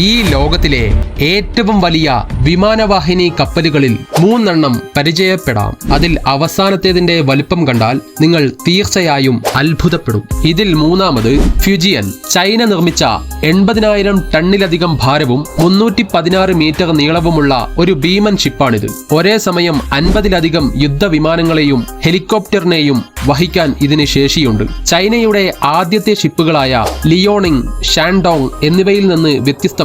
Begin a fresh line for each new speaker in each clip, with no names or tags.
ഈ ലോകത്തിലെ ഏറ്റവും വലിയ വിമാനവാഹിനി കപ്പലുകളിൽ 3 പരിചയപ്പെടാം. അതിൽ അവസാനത്തേതിന്റെ വലിപ്പം കണ്ടാൽ നിങ്ങൾ തീർച്ചയായും അത്ഭുതപ്പെടും. ഇതിൽ മൂന്നാമത് ഫ്യൂജിയൻ. ചൈന നിർമ്മിച്ച 80,000 ടണ്ണിലധികം ഭാരവും 316 മീറ്റർ നീളവുമുള്ള ഒരു ഭീമൻ ഷിപ്പാണിത്. ഒരേ സമയം 50-ലധികം യുദ്ധവിമാനങ്ങളെയും ഹെലികോപ്റ്ററിനെയും വഹിക്കാൻ ഇതിന് ശേഷിയുണ്ട്. ചൈനയുടെ ആദ്യത്തെ ഷിപ്പുകളായ ലിയോണിംഗ്, ഷാൻഡോങ് എന്നിവയിൽ നിന്ന് വ്യത്യസ്തമായി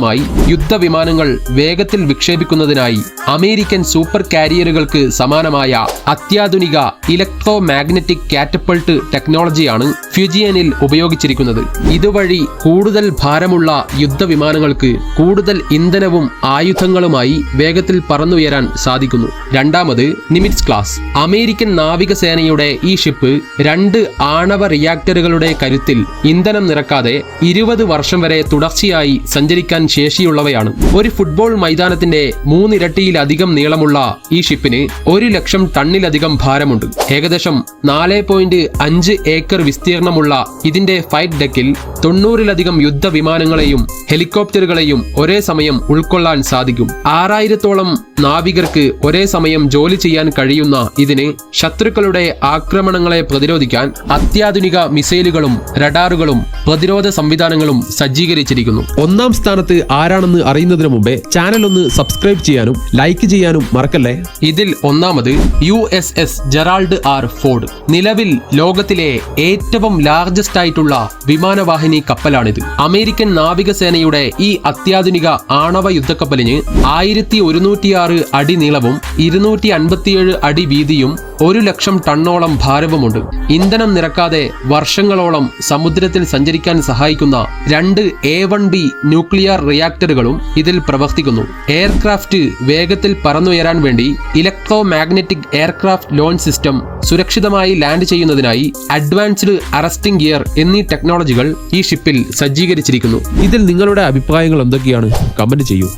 യുദ്ധവിമാനങ്ങൾ വേഗത്തിൽ വിക്ഷേപിക്കുന്നതിനായി അമേരിക്കൻ സൂപ്പർ കാരിയറുകൾക്ക് സമാനമായ അത്യാധുനിക ഇലക്ട്രോ മാഗ്നറ്റിക് കാറ്റപ്പൾട്ട് ടെക്നോളജിയാണ് ഫ്യൂജിയനിൽ ഉപയോഗിച്ചിരിക്കുന്നത്. ഇതുവഴി കൂടുതൽ ഭാരമുള്ള യുദ്ധവിമാനങ്ങൾക്ക് കൂടുതൽ ഇന്ധനവും ആയുധങ്ങളുമായി വേഗത്തിൽ പറന്നുയരാൻ സാധിക്കുന്നു. രണ്ടാമത് നിമിറ്റ്സ് ക്ലാസ്. അമേരിക്കൻ നാവികസേനയുടെ ഈ ഷിപ്പ് 2 ആണവ റിയാക്ടറുകളുടെ കരുത്തിൽ ഇന്ധനം നിറക്കാതെ 20 വർഷം വരെ തുടർച്ചയായി സഞ്ചരിക്കാൻ ശേഷിയുള്ളവയാണ്. ഒരു ഫുട്ബോൾ മൈതാനത്തിന്റെ 3 ഇരട്ടിയിലധികം നീളമുള്ള ഈ ഷിപ്പിന് 100,000 ടണ്ണിലധികം ഭാരമുണ്ട്. ഏകദേശം 4.5 ഏക്കർ വിസ്തീർണമുള്ള ഇതിന്റെ ഫൈറ്റ് ഡെക്കിൽ 90-ലധികം യുദ്ധവിമാനങ്ങളെയും ഹെലികോപ്റ്ററുകളെയും ഒരേ സമയം ഉൾക്കൊള്ളാൻ സാധിക്കും. 6000-ഓളം നാവികർക്ക് ഒരേ സമയം ജോലി ചെയ്യാൻ കഴിയുന്ന ഇതിന് ശത്രുക്കളുടെ ആക്രമണങ്ങളെ പ്രതിരോധിക്കാൻ അത്യാധുനിക മിസൈലുകളും റഡാറുകളും പ്രതിരോധ സംവിധാനങ്ങളും സജ്ജീകരിച്ചിരിക്കുന്നു. 1-ാം സ്ഥാനത്ത് ആരാണെന്ന് അറിയുന്നതിന് മുമ്പേ ചാനൽ ഒന്ന് സബ്സ്ക്രൈബ് ചെയ്യാനും ലൈക്ക് ചെയ്യാനും മറക്കല്ലേ. ഇതിൽ ഒന്നാമത് USS ജെറാൾഡ് ആർ ഫോർഡ്. നിലവിൽ ലോകത്തിലെ ഏറ്റവും ലാർജസ്റ്റ് ആയിട്ടുള്ള വിമാനവാഹിനി കപ്പലാണിത്. അമേരിക്കൻ നാവികസേനയുടെ ഈ അത്യാധുനിക ആണവ യുദ്ധക്കപ്പലിന് 1106 അടി നീളവും 257 അടി വീതിയും 100,000 ടണ്ണോളം ഭാരവുമുണ്ട്. ഇന്ധനം നിറക്കാതെ വർഷങ്ങളോളം സമുദ്രത്തിൽ സഞ്ചരിക്കാൻ സഹായിക്കുന്ന 2 A1B ന്യൂക്ലിയർ റിയാക്ടറുകളും ഇതിൽ പ്രവർത്തിക്കുന്നു. എയർക്രാഫ്റ്റ് വേഗത്തിൽ പറന്നുയരാൻ വേണ്ടി electro magnetic aircraft launch system, സുരക്ഷിതമായി ലാൻഡ് ചെയ്യുന്നതിനായി അഡ്വാൻസ്ഡ് അറസ്റ്റിംഗ് ഗിയർ എന്നീ ടെക്നോളജികൾ ഈ ഷിപ്പിൽ സജ്ജീകരിച്ചിരിക്കുന്നു. ഇതിൽ നിങ്ങളുടെ അഭിപ്രായങ്ങൾ എന്തൊക്കെയാണ്? കമന്റ് ചെയ്യൂ.